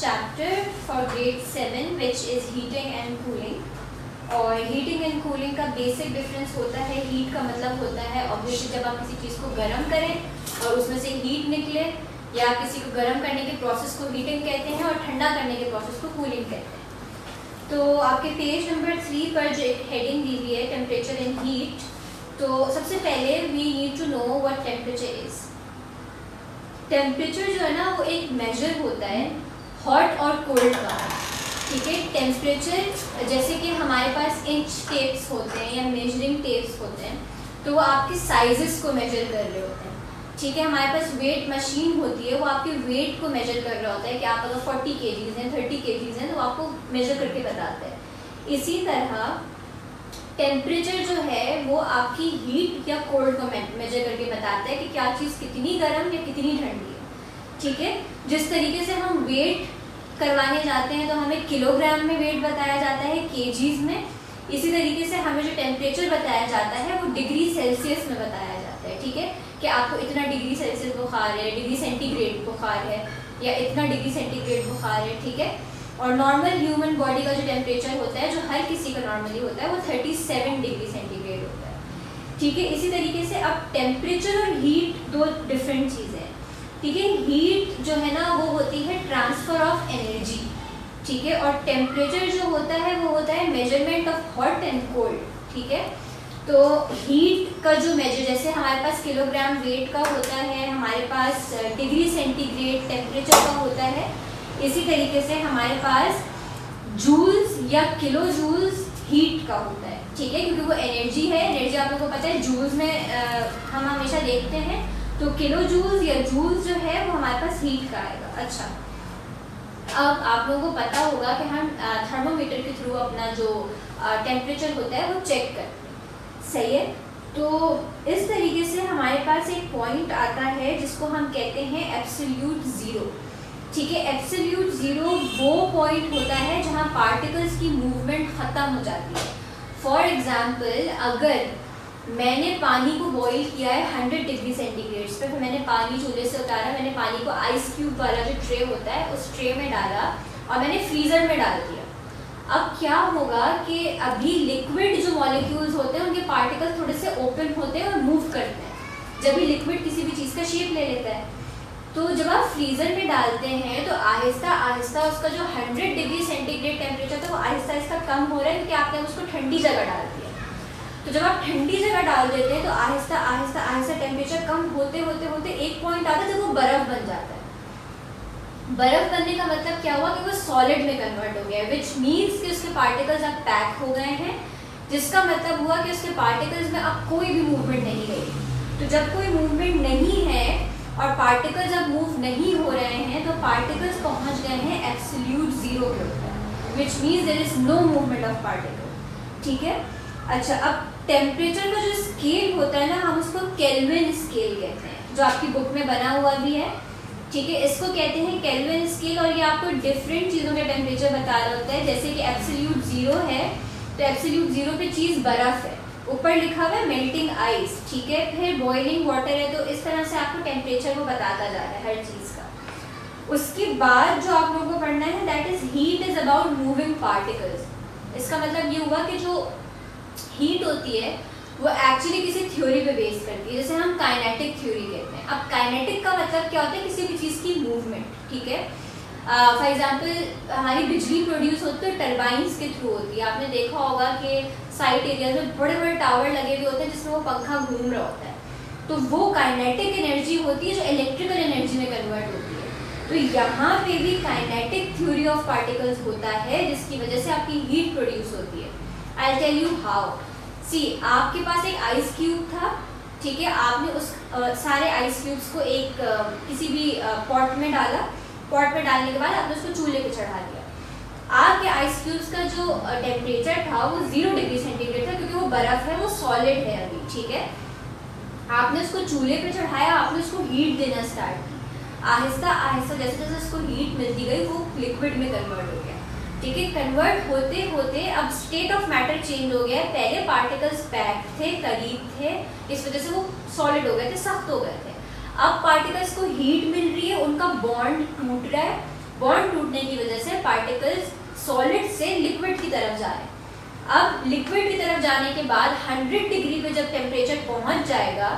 chapter for grade 7 which is heating and cooling. और heating and cooling का basic difference होता है, heat का मतलब होता है ऑब्वियसली जब आप किसी चीज़ को गर्म करें और उसमें से हीट निकले, या किसी को गर्म करने के प्रोसेस को हीटिंग कहते हैं और ठंडा करने के प्रोसेस को कूलिंग कहते हैं। तो आपके पेज नंबर 3 पर जो एक हेडिंग दी हुई है टेम्परेचर एंड हीट, तो सबसे पहले we need to know what temperature is. Temperature जो है ना वो एक मेजर होता है हॉट और कोल्ड का, ठीक है। टेम्परेचर जैसे कि हमारे पास इंच टेप्स होते हैं या मेजरिंग टेप्स होते हैं, तो वो आपके साइजेस को मेजर कर रहे होते हैं, ठीक है। हमारे पास वेट मशीन होती है, वो आपके वेट को मेजर कर रहा होता है कि आप अगर 40 kgs हैं 30 kgs हैं तो आपको मेजर करके बताता है। इसी तरह टेम्परेचर जो है वो आपकी हीट या कोल्ड को मेजर करके बताता है कि क्या चीज़ कितनी गर्म या कितनी ठंडी है, ठीक है। जिस तरीके से हम वेट करवाने जाते हैं तो हमें किलोग्राम में वेट बताया जाता है केजीज में, इसी तरीके से हमें जो टेम्परेचर बताया जाता है वो डिग्री सेल्सियस में बताया जाता है, ठीक है। कि आपको इतना डिग्री सेल्सियस बुखार है, डिग्री सेंटीग्रेड बुखार है या इतना डिग्री सेंटीग्रेड बुखार है, ठीक है। और नॉर्मल ह्यूमन बॉडी का जो टेम्परेचर होता है, जो हर किसी का नॉर्मली होता है, वो 37 डिग्री सेंटीग्रेड होता है, ठीक है। इसी तरीके से अब टेम्परेचर और हीट दो डिफरेंट चीज़ें हैं, ठीक है। हीट जो है ना वो होती है ट्रांसफर ऑफ एनर्जी, ठीक है। और टेम्परेचर जो होता है वो होता है measurement of hot and cold, ठीक है। तो हीट का जो मेजर, जैसे हमारे पास किलोग्राम वेट का होता है, हमारे पास डिग्री सेंटीग्रेड टेम्परेचर का होता है, इसी तरीके से हमारे पास जूल्स या किलो जूल्स हीट का होता है, ठीक है। क्योंकि वो एनर्जी है, एनर्जी आप लोगों को पता है जूल्स में हम हमेशा देखते हैं, तो किलो जूल्स या जूल्स जो है वो हमारे पास हीट का आएगा। अच्छा, अब आप लोगों को पता होगा कि हम थर्मोमीटर के थ्रू अपना जो टेम्परेचर होता है वो चेक करते हैं, सही है। तो इस तरीके से हमारे पास एक पॉइंट आता है जिसको हम कहते हैं एब्सोल्यूट ज़ीरो, ठीक है। एब्सोल्यूट ज़ीरो वो पॉइंट होता है जहाँ पार्टिकल्स की मूवमेंट ख़त्म हो जाती है। फॉर एग्जाम्पल, अगर मैंने पानी को बॉईल किया है 100 डिग्री सेंटीग्रेड पे, फिर मैंने पानी चूल्हे से उतारा, मैंने पानी को आइस क्यूब वाला जो ट्रे होता है उस ट्रे में डाला और मैंने फ्रीज़र में डाल दिया। अब क्या होगा कि अभी लिक्विड जो मॉलिक्यूल्स होते हैं उनके पार्टिकल्स थोड़े से ओपन होते हैं और मूव करते हैं। जब भी लिक्विड किसी भी चीज़ का शेप ले लेता है, तो जब आप फ्रीज़र में डालते हैं तो आहिस्ता आहिस्ता उसका जो 100 डिग्री सेंटीग्रेड टेम्परेचर था वो आहिस्ता आहिस्ता कम हो रहा है, क्योंकि आपने उसको ठंडी जगह डाल दिया। तो जब आप ठंडी जगह डाल देते हैं तो आहिस्ता आहिस्ता आहिस्ता टेम्परेचर कम होते होते होते एक पॉइंट आता है जब वो बर्फ़ बन जाता है। बर्फ़ बनने का मतलब क्या हुआ कि वो सॉलिड में कन्वर्ट हो गया, विच मीन्स कि उसके पार्टिकल्स अब पैक हो गए हैं, जिसका मतलब हुआ कि उसके पार्टिकल्स में अब कोई भी मूवमेंट नहीं रही। तो जब कोई मूवमेंट नहीं है और पार्टिकल्स अब मूव नहीं हो रहे हैं तो पार्टिकल्स पहुंच गए हैं एब्सोल्यूट ज़ीरो के ऊपर, which means there is no movement of particle, ठीक है। अच्छा, अब टेम्परेचर का जो स्केल होता है ना, हम उसको केल्विन स्केल कहते हैं, जो आपकी बुक में बना हुआ भी है, ठीक है। इसको कहते हैं केल्विन स्केल, और ये आपको डिफरेंट चीज़ों का टेम्परेचर बता रहा होता है। जैसे कि एब्सोल्यूट ज़ीरो है तो एब्सोल्यूट ज़ीरो पे चीज़ बर्फ़ है, ऊपर लिखा हुआ है मेल्टिंग आइस, ठीक है। फिर बॉइलिंग वाटर है, तो इस तरह से आपको टेम्परेचर वो बताता जा रहा है हर चीज़ का। उसके बाद जो आप लोगों को पढ़ना है that is heat is about moving particles. इसका मतलब ये हुआ कि जो हीट होती है वो एक्चुअली किसी थ्योरी पे बेस करती है, जैसे हम काइनेटिक थ्योरी कहते हैं। अब काइनेटिक का मतलब क्या होता है, किसी भी चीज़ की मूवमेंट, ठीक है। फॉर एग्जांपल हमारी बिजली प्रोड्यूस होती है टरबाइंस के थ्रू होती है। आपने देखा होगा कि साइट एरियाज में बड़े बड़े टावर लगे हुए होते हैं जिसमें वो पंखा घूम रहा होता है, तो वो काइनेटिक एनर्जी होती है जो इलेक्ट्रिकल एनर्जी में कन्वर्ट होती है। तो यहाँ पे भी काइनेटिक थ्योरी ऑफ पार्टिकल्स होता है, जिसकी वजह से आपकी हीट प्रोड्यूस होती है। I tell you how. See, आपके पास एक आइस क्यूब था, ठीक है। आपने उस सारे आइस क्यूब्स को एक किसी भी पॉट में डाला, पॉट में डालने के बाद आपने उसको चूल्हे पे चढ़ा दिया। आपके आइस क्यूब्स का जो टेम्परेचर था वो 0 डिग्री सेंटीग्रेड था, क्योंकि वो बर्फ़ है, वो सॉलिड है अभी, ठीक है। आपने उसको चूल्हे पे चढ़ाया, आपने उसको हीट देना स्टार्ट की। आहिस्ता आहिस्ता जैसे जैसे उसको हीट मिलती गई वो लिक्विड में कन्वर्ट हो गया, ठीक है। कन्वर्ट होते होते अब स्टेट ऑफ मैटर चेंज हो गया। पहले पार्टिकल्स पैक थे, करीब थे, इस वजह से वो सॉलिड हो गए थे, सख्त हो गए थे। अब पार्टिकल्स को हीट मिल रही है, उनका बॉन्ड टूट रहा है, बॉन्ड टूटने की वजह से पार्टिकल्स सॉलिड से लिक्विड की तरफ जा रहे हैं। अब लिक्विड की तरफ जाने के बाद 100 डिग्री पे जब टेम्परेचर पहुंच जाएगा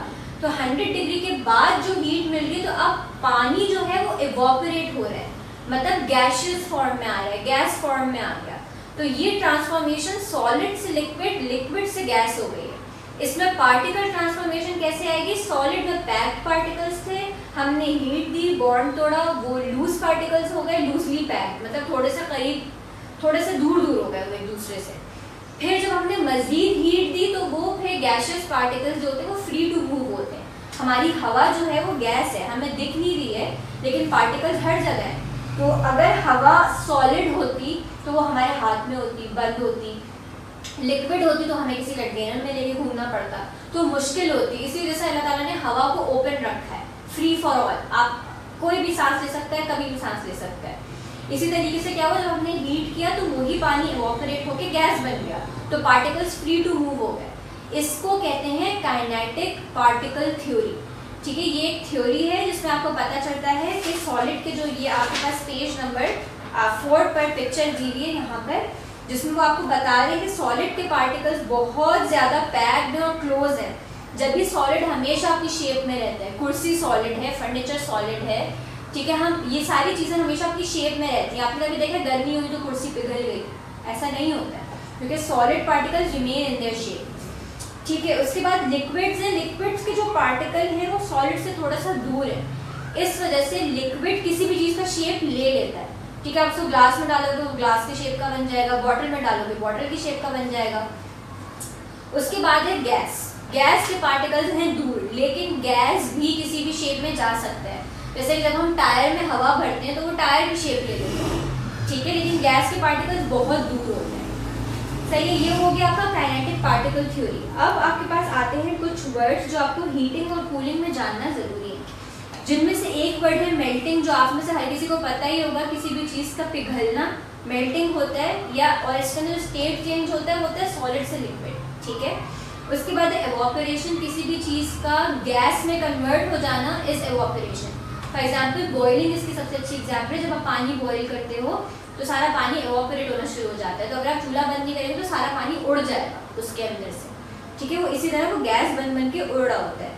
तो 100 डिग्री के बाद जो हीट मिल रही है, तो अब पानी जो है वो इवोपरेट हो रहा है, मतलब गैशियस फॉर्म में आ रहा है, गैस फॉर्म में आ गया। तो ये ट्रांसफॉर्मेशन सॉलिड से लिक्विड, लिक्विड से गैस हो गई है। इसमें पार्टिकल ट्रांसफॉर्मेशन कैसे आएगी? सॉलिड में पैक्ड पार्टिकल्स थे, हमने हीट दी, बॉन्ड तोड़ा, वो लूज पार्टिकल्स हो गए, लूजली पैक्ड, मतलब थोड़े से करीब, थोड़े से दूर दूर हो गए वो एक दूसरे से। फिर जब हमने मजीद हीट दी तो वो फिर गैशियस पार्टिकल्स जो होते हैं वो फ्री टू मूव होते हैं। हमारी हवा जो है वो गैस है, हमें दिख नहीं रही है, लेकिन पार्टिकल्स हर जगह हैं। तो अगर हवा सॉलिड होती तो वो हमारे हाथ में होती, बंद होती, लिक्विड होती तो हमें किसी कंटेनर में लेके घूमना पड़ता, तो मुश्किल होती। इसी वजह से अल्लाह ताला ने हवा को ओपन रखा है, फ्री फॉर ऑल, आप कोई भी सांस ले सकता है, कभी भी सांस ले सकता है। इसी तरीके से क्या हुआ, जब हमने हीट किया तो वही पानी इवोपरेट होकर गैस बन गया, तो पार्टिकल्स फ्री टू मूव हो गए। इसको कहते हैं काइनेटिक पार्टिकल थ्योरी। ठीक है, ये एक थ्योरी है जिसमें आपको पता चलता है कि सॉलिड के जो, ये आपके पास पेज नंबर 4 पर पिक्चर दी हुई है यहाँ पर, जिसमें वो आपको बता रहे हैं कि सॉलिड के पार्टिकल्स बहुत ज़्यादा पैक्ड और क्लोज हैं। जब भी सॉलिड हमेशा आपकी शेप में रहता है, कुर्सी सॉलिड है, फर्नीचर सॉलिड है, ठीक है, हम ये सारी चीज़ें हमेशा आपकी शेप में रहती हैं। आपने कभी देखा गर्मी हुई तो कुर्सी पिघल गई? ऐसा नहीं होता है, क्योंकि solid particles remain in their shape. ठीक है, उसके बाद लिक्विड्स हैं, लिक्विड्स के जो पार्टिकल हैं वो सॉलिड से थोड़ा सा दूर है, इस वजह से लिक्विड किसी भी चीज़ का शेप ले लेता है। ठीक है, आप उसको ग्लास में डालोगे तो ग्लास के शेप का बन जाएगा, बॉटल में डालोगे बॉटल की शेप का बन जाएगा। उसके बाद है गैस। गैस के पार्टिकल्स हैं दूर, लेकिन गैस भी किसी भी शेप में जा सकता है। जैसे जब हम टायर में हवा भरते हैं तो वो टायर की शेप ले लेते हैं, ठीक है, लेकिन गैस के पार्टिकल्स बहुत दूर होते हैं। सही है, ये हो गया आपका काइनेटिक पार्टिकल थ्योरी। अब आपके पास आते हैं कुछ वर्ड्स जो आपको हीटिंग और कूलिंग में जानना ज़रूरी है, जिनमें से एक वर्ड है मेल्टिंग, जो आप में से हर किसी को पता ही होगा। किसी भी चीज़ का पिघलना मेल्टिंग होता है, या और इसका जो स्टेट चेंज होता है सॉलिड से लिक्विड। ठीक है, उसके बाद एवोपरेशन, किसी भी चीज़ का गैस में कन्वर्ट हो जाना is evaporation. For example boiling इसकी सबसे अच्छी एग्जाम्पल है। जब आप पानी बॉईल करते हो तो सारा पानी एवोपरेट होना शुरू हो जाता है, तो अगर आप चूल्हा बंद नहीं करेंगे तो सारा पानी उड़ जाएगा उसके अंदर से। ठीक है, वो इसी तरह वो गैस बन बन के उड़ रहा होता है।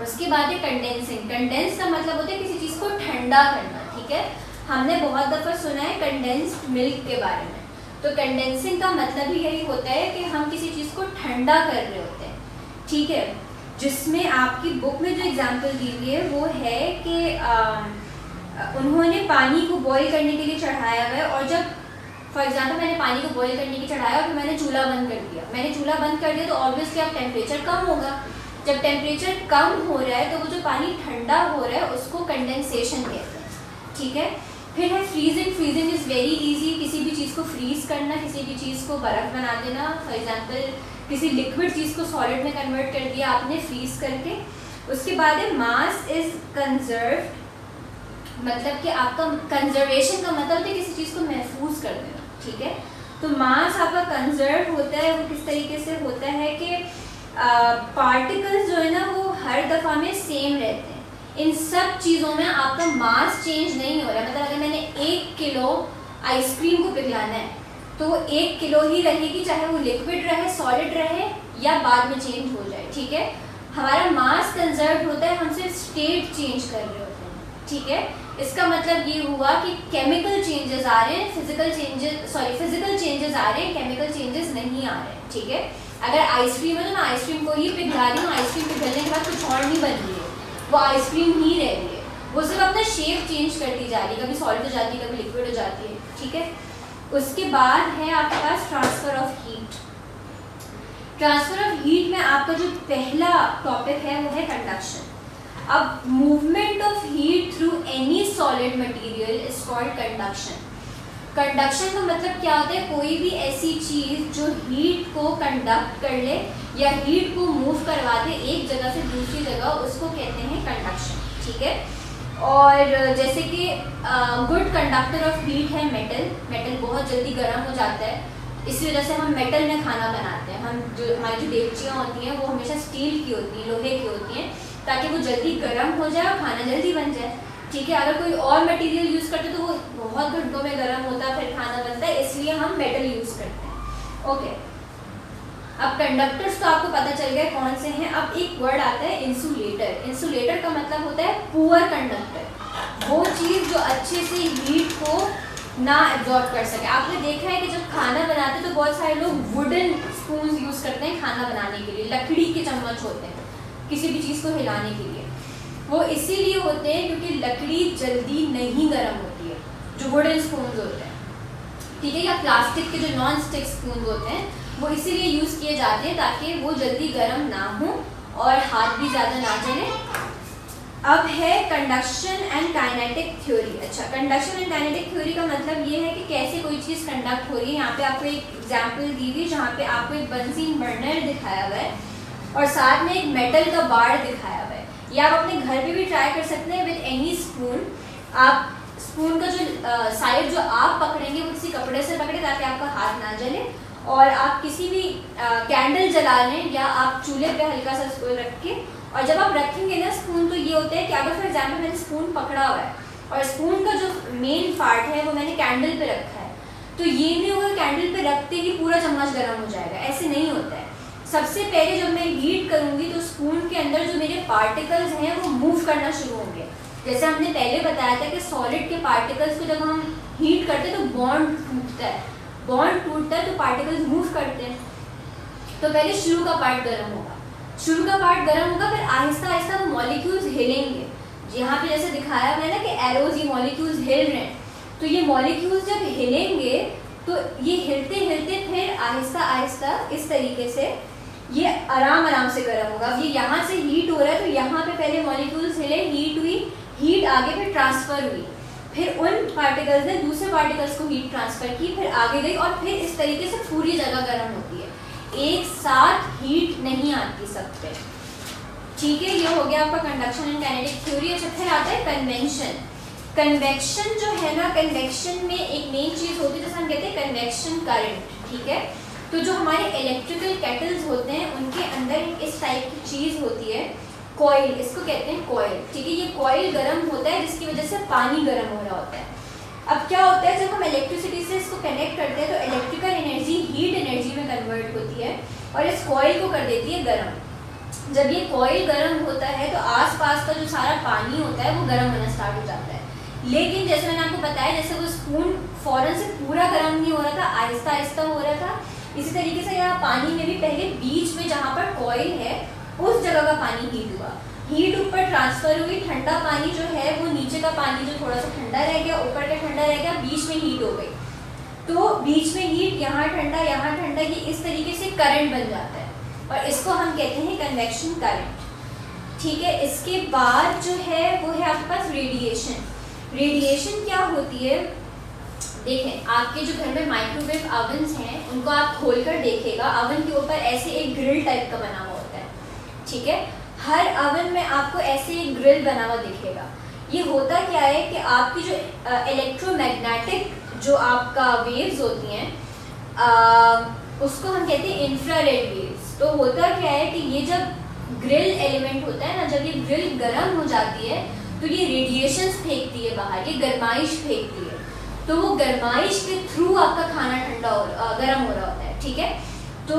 उसके बाद है कंडेंसिंग। कंडेंस का मतलब होता है किसी चीज़ को ठंडा करना। ठीक है, हमने बहुत दफ़ा सुना है कंडेंस्ड मिल्क के बारे में, तो कंडेंसिंग का मतलब ही यही होता है कि हम किसी चीज़ को ठंडा कर रहे होते हैं। ठीक है, जिसमें आपकी बुक में जो एग्जाम्पल दी हुई है वो है कि उन्होंने पानी को बॉईल करने के लिए चढ़ाया हुआ है, और जब फॉर एग्जाम्पल मैंने पानी को बॉईल करने के लिए चढ़ाया और फिर मैंने चूल्हा बंद कर दिया, तो ऑब्वियसली अब टेम्परेचर कम होगा। जब टेम्परेचर कम हो रहा है तो वो जो पानी ठंडा हो रहा है उसको कंडेंसेशन कहते हैं। ठीक है, फिर है freezing. Freezing is very easy, किसी भी चीज़ को फ्रीज करना, किसी भी चीज़ को बर्फ़ बना देना। फॉर एग्जाम्पल किसी लिक्विड चीज़ को सॉलिड में कन्वर्ट कर दिया आपने फ्रीज करके। उसके बाद है मास इज कंजर्व्ड, मतलब कि आपका कंजर्वेशन का मतलब है किसी चीज़ को महफूज कर देना। ठीक है, तो मास आपका कंजर्व होता है, वो किस तरीके से होता है कि पार्टिकल्स जो है ना वो हर दफ़ा में सेम रहते हैं। इन सब चीज़ों में आपका मास चेंज नहीं हो रहा है। मतलब अगर मैंने 1 किलो आइसक्रीम को पिघलाना है तो 1 किलो ही रहेगी, चाहे वो लिक्विड रहे, सॉलिड रहे या बाद में चेंज हो जाए। ठीक है, हमारा मास कंजर्व होता है, हम सिर्फ स्टेट चेंज कर रहे होते हैं। ठीक है, इसका मतलब ये हुआ कि केमिकल चेंजेस आ रहे हैं, फिजिकल चेंजेस आ रहे हैं, केमिकल चेंजेस नहीं आ रहे हैं। ठीक है, अगर आइसक्रीम है तो मैं आइसक्रीम को ही पिघला रही हूँ, आइसक्रीम पिघलने के बाद कुछ और नहीं बन रही है, वो आइसक्रीम ही रह रही है, वो सिर्फ अपना शेप चेंज करती जा रही है, कभी सॉलिड हो जाती है, कभी लिक्विड हो जाती है। ठीक है, उसके बाद है आपके पास transfer of heat. Transfer of heat में आपका जो पहला टॉपिक है वो है कंडक्शन। अब movement of heat through any solid material is called conduction. Conduction का मतलब क्या होता है? कोई भी ऐसी चीज़ जो हीट को कंडक्ट कर ले या हीट को मूव करवा दे एक जगह से दूसरी जगह, उसको कहते हैं कंडक्शन। ठीक है, और जैसे कि गुड कंडक्टर ऑफ हीट है मेटल। मेटल बहुत जल्दी गर्म हो जाता है, इसी वजह से हम मेटल में खाना बनाते हैं। हम जो हमारी जो डेगचियाँ होती हैं वो हमेशा स्टील की होती हैं, लोहे की होती हैं, ताकि वो जल्दी गर्म हो जाए और खाना जल्दी बन जाए। ठीक है। अगर कोई और मटेरियल यूज़ करते तो वो बहुत घंटों में गर्म होता है, फिर खाना बनता है, इसलिए हम मेटल यूज़ करते हैं। ओके, अब कंडक्टर्स तो आपको पता चल गया कौन से हैं। अब एक वर्ड आता है इंसुलेटर। इंसुलेटर का मतलब होता है पुअर कंडक्टर, वो चीज़ जो अच्छे से हीट को ना एब्जॉर्ब कर सके। आपने देखा है कि जब खाना बनाते हैं तो बहुत सारे लोग वुडन स्पून यूज़ करते हैं खाना बनाने के लिए, लकड़ी के चम्मच होते हैं किसी भी चीज़ को हिलाने के लिए। वो इसीलिए होते हैं क्योंकि लकड़ी जल्दी नहीं गर्म होती है, जो वुडन स्पून होते हैं, ठीक है, या प्लास्टिक के जो नॉन स्टिक स्पून होते हैं, वो इसीलिए यूज़ किए जाते हैं ताकि वो जल्दी गर्म ना हो और हाथ भी ज़्यादा ना जले। अब है कंडक्शन एंड काइनेटिक थ्योरी। अच्छा, कंडक्शन एंड काइनेटिक थ्योरी का मतलब ये है कि कैसे कोई चीज़ कंडक्ट हो रही है। यहाँ पे आपको एक एग्जाम्पल दी हुई जहाँ पे आपको एक बंजीन बर्नर दिखाया हुआ है और साथ में एक मेटल का बार दिखाया हुआ है। या आप अपने घर पे भी ट्राई कर सकते हैं विद एनी स्पून। आप स्पून का जो साइड जो आप पकड़ेंगे वो किसी कपड़े से पकड़े ताकि आपका हाथ ना जले, और आप किसी भी कैंडल जला लें या आप चूल्हे पे हल्का सा स्पून रख के, और जब आप रखेंगे ना स्पून, तो ये होता है कि अगर फॉर एग्जाम्पल मैंने स्पून पकड़ा हुआ है और स्पून का जो मेन पार्ट है वो मैंने कैंडल पे रखा है, तो ये नहीं होगा कैंडल पे रखते ही पूरा चम्मच गर्म हो जाएगा, ऐसे नहीं होता है। सबसे पहले जब मैं हीट करूँगी तो स्पून के अंदर जो मेरे पार्टिकल्स हैं वो मूव करना शुरू होंगे। जैसे हमने पहले बताया था कि सॉलिड के पार्टिकल्स को जब हम हीट करते हैं तो बॉन्ड टूटता है, बॉन्ड टूटता है तो पार्टिकल्स मूव करते हैं। तो पहले शुरू का पार्ट गर्म होगा, शुरू का पार्ट गर्म होगा, फिर आहिस्ता आहिस्ता वो मॉलिक्यूल्स हिलेंगे। यहाँ पे जैसे दिखाया हुआ है ना कि एरोज, ये मॉलिक्यूल्स हिल रहे हैं, तो ये मॉलिक्यूल्स जब हिलेंगे तो ये हिलते हिलते फिर आहिस्ता आहिस्ता इस तरीके से ये आराम से गर्म होगा। अब ये यहाँ से हीट हो रहा है तो यहाँ पे पहले मॉलिक्यूल्स हिले, हीट हुई, हीट आगे फिर ट्रांसफ़र हुई, फिर उन पार्टिकल्स ने दूसरे पार्टिकल्स को हीट ट्रांसफ़र की, फिर आगे गई और फिर इस तरीके से पूरी जगह गर्म होती है। एक साथ हीट नहीं आती सब पे, ठीक है। ये हो गया आपका कंडक्शन एंड काइनेटिक थ्योरी। अच्छा, फिर आता है कन्वेक्शन। कन्वेक्शन जो है ना, कन्वेक्शन में एक मेन चीज़ होती है जिसे हम कहते हैं कन्वेक्शन करंट, ठीक है। तो जो हमारे इलेक्ट्रिकल केटल्स होते हैं उनके अंदर इस टाइप की चीज़ होती है, कॉइल, इसको कहते हैं कॉइल, ठीक है। ये कॉइल गर्म होता है जिसकी वजह से पानी गर्म हो रहा होता है। अब क्या होता है, जब हम इलेक्ट्रिसिटी से इसको कनेक्ट करते हैं तो इलेक्ट्रिकल एनर्जी हीट एनर्जी में कन्वर्ट होती है और इस कॉइल को कर देती है गर्म। जब ये कॉइल गर्म होता है तो आसपास का जो सारा पानी होता है वो गर्म होना स्टार्ट हो जाता है। लेकिन जैसे मैंने आपको बताया, जैसे वो स्पून फ़ौरन से पूरा गर्म नहीं हो रहा था, आहिस्ता आहिस्ता हो रहा था, इसी तरीके से यहाँ पानी में भी पहले बीच में जहाँ पर कॉइल है उस जगह का पानी हीट हुआ, हीट ऊपर ट्रांसफ़र हुई, ठंडा पानी जो है वो नीचे का पानी जो थोड़ा सा ठंडा रह गया, ऊपर का ठंडा रह गया, बीच में हीट हो गई, तो बीच में हीट, यहाँ ठंडा, ये इस तरीके से करंट बन जाता है और इसको हम कहते हैं कन्वेक्शन करंट, ठीक है। इसके बाद जो है वो है आपके पास रेडिएशन। रेडिएशन क्या होती है, देखें आपके जो घर में माइक्रोवेव अवन्स हैं उनको आप खोलकर देखिएगा, अवन के ऊपर ऐसे एक ग्रिल टाइप का बना हुआ होता है, ठीक है। हर अवन में आपको ऐसे एक ग्रिल बना हुआ दिखेगा। ये होता क्या है कि आपकी जो इलेक्ट्रोमैग्नेटिक जो आपका वेव्स होती हैं उसको हम कहते हैं इंफ्रारेड वेव्स। तो होता क्या है कि ये जब ग्रिल एलिमेंट होता है ना, जब ये ग्रिल गर्म हो जाती है तो ये रेडिएशंस फेंकती है बाहर, ये गर्माइश फेंकती है, तो वो गर्माइश के थ्रू आपका खाना गर्म हो रहा होता है, ठीक है। तो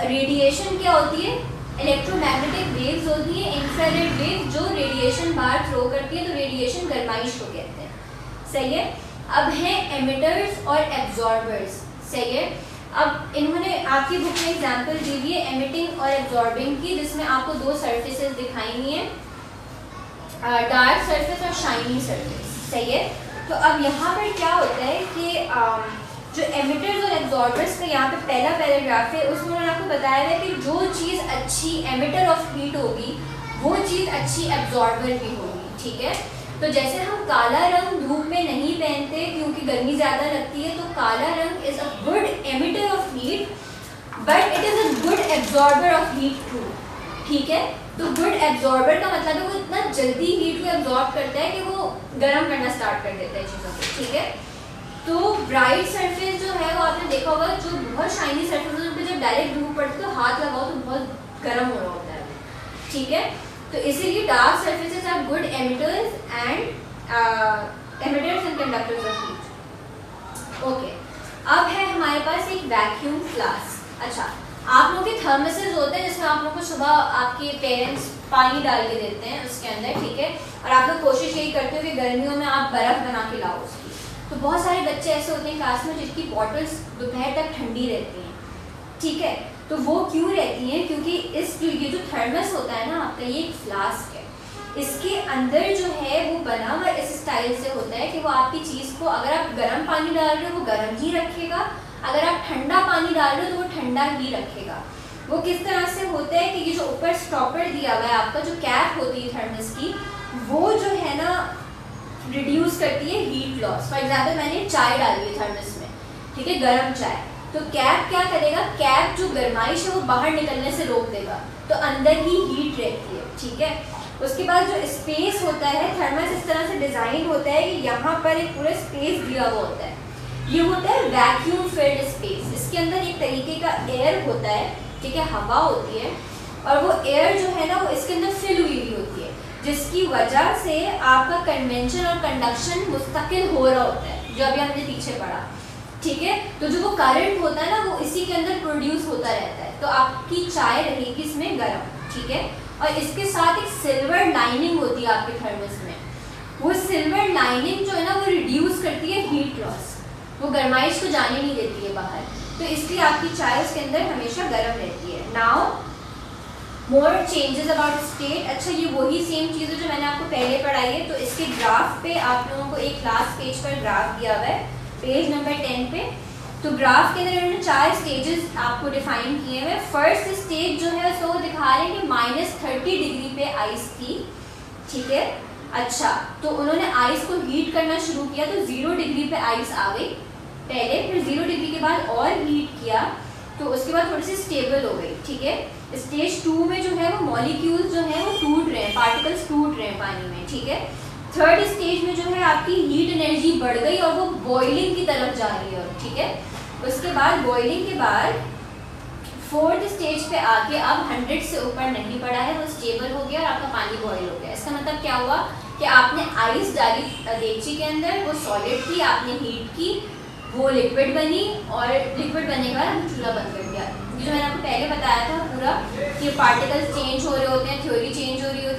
रेडिएशन क्या होती है, इलेक्ट्रोमैग्नेटिक वेव्स होती है, इंफ्रारेड वेव जो रेडिएशन बाहर थ्रो करती है, तो रेडिएशन गर्माइश को कहते हैं, सही है। अब हैं एमिटर्स और एब्जॉर्बर्स, सही है। अब इन्होंने आपकी बुक में एग्जांपल दी हुई है एमिटिंग और एब्जॉर्बिंग की, जिसमें आपको दो सर्फेसेस दिखाई हुई हैं, डार्क सरफेस और शाइनी सरफेस, सही है। तो अब यहाँ पर क्या होता है कि जो एमिटर्स और एब्जॉर्बर्स का यहाँ पे पहला पैराग्राफ है, उसमें उन्होंने आपको बताया है कि जो चीज़ अच्छी एमिटर ऑफ हीट होगी वो चीज़ अच्छी एब्जॉर्बर भी होगी, ठीक है। तो जैसे हम काला रंग धूप में नहीं पहनते क्योंकि गर्मी ज़्यादा लगती है, तो काला रंग is a good emitter of heat but it is a good absorber of heat too, ठीक है। तो गुड एब्जॉर्बर का मतलब है वो इतना जल्दी हीट को एब्जॉर्ब करता है कि वो गर्म करना स्टार्ट कर देता है चीज़ों को, ठीक है। तो ब्राइट सरफेस जो है वो आपने देखा होगा, जो बहुत शाइनी सरफेस है उन पर जब डायरेक्ट धूप पड़ती है तो हाथ लगाओ तो बहुत गर्म हो रहा होता है, ठीक है। तो इसीलिए dark surfaces are good emitters and emitters and conductors of heat. Okay, अब है हमारे पास एक वैक्यूम फ्लास्क। अच्छा, आप लोगों के थर्मसेस होते हैं जिसमें आप लोगों को सुबह आपके पेरेंट्स पानी डाल के देते हैं उसके अंदर, ठीक है, और आप लोग कोशिश यही करते हो कि गर्मियों में आप बर्फ़ बना के लाओ उसकी। तो बहुत सारे बच्चे ऐसे होते हैं क्लास में जिसकी बॉटल्स दोपहर तक ठंडी रहती हैं, ठीक है। तो वो क्यों रहती हैं? क्योंकि ये जो थर्मस होता है ना आपका, ये एक फ्लास्क है, इसके अंदर जो है वो बना हुआ इस स्टाइल से होता है कि वो आपकी चीज़ को, अगर आप गर्म पानी डाल रहे हो वो गर्म ही रखेगा, अगर आप ठंडा पानी डाल रहे हो तो वो ठंडा ही रखेगा। वो किस तरह से होता है कि ये जो ऊपर स्टॉपर दिया हुआ है आपका, जो कैप होती है थर्मस की, वो जो है ना रिड्यूस करती है हीट लॉस। फॉर एग्जाम्पल मैंने चाय डाली है थर्मस में, ठीक है, गर्म चाय, तो कैप क्या करेगा, कैप जो गर्माइश है वो बाहर निकलने से रोक देगा, तो अंदर ही हीट रहती है, ठीक है। उसके बाद जो स्पेस होता है, थर्मस इस तरह से डिज़ाइन होता है कि यहाँ पर एक पूरा स्पेस दिया हुआ होता है, ये होता है वैक्यूम फिल्ड स्पेस। इसके अंदर एक तरीके का एयर होता है, ठीक है, हवा होती है, और वो एयर जो है ना वो इसके अंदर फिल हुई होती है, जिसकी वजह से आपका कन्वेंशन और कंडक्शन मुस्तकिल हो रहा होता है, जो अभी हमने पीछे पढ़ा, ठीक है। तो जो वो करंट होता है ना वो इसी के अंदर प्रोड्यूस होता रहता है, तो आपकी चाय रहेगी इसमें गर्म, ठीक है। और इसके साथ एक सिल्वर लाइनिंग होती है आपके थर्मस में, वो सिल्वर लाइनिंग जो है ना वो रिड्यूस करती है हीट लॉस, वो गर्माइश को जाने नहीं देती है बाहर, तो इसलिए आपकी चाय उसके अंदर हमेशा गर्म रहती है। Now more changes about state. अच्छा, ये वही सेम चीज़ है जो मैंने आपको पहले पढ़ाई है, तो इसके ग्राफ पे आप लोगों को एक लास्ट पेज पर ग्राफ दिया हुआ है, पेज नंबर 10 पे। तो ग्राफ के अंदर इन्होंने 4 स्टेजेस आपको डिफाइन किए हुए। फर्स्ट स्टेज जो है उसको वो दिखा रहे हैं कि -30 डिग्री पे आइस थी, ठीक है। अच्छा, तो उन्होंने आइस को हीट करना शुरू किया, तो 0 डिग्री पे आइस आ गई पहले, फिर 0 डिग्री के बाद और हीट किया, तो उसके बाद थोड़ी सी स्टेबल हो गई, ठीक है। स्टेज 2 में जो है वो मॉलिक्यूल्स जो है वो टूट रहे हैं, पार्टिकल्स टूट रहे हैं पानी में, ठीक है। थर्ड स्टेज में जो है आपकी हीट एनर्जी बढ़ गई और वो बॉइलिंग की तरफ जा रही है, ठीक है। उसके बाद बॉइलिंग के बाद फोर्थ स्टेज पे आके अब 100 से ऊपर नहीं पड़ा है, वो स्टेबल हो गया और आपका पानी बॉयल हो गया। इसका मतलब क्या हुआ कि आपने आइस डाली देगची के अंदर, वो सॉलिड थी, आपने हीट की, वो लिक्विड बनी, और लिक्विड बनने के बाद हमने चूल्हा बंद कर दिया। जो मैंने आपको पहले बताया था पूरा कि पार्टिकल्स चेंज हो रहे होते हैं, थ्योरी चेंज हो रही होती है,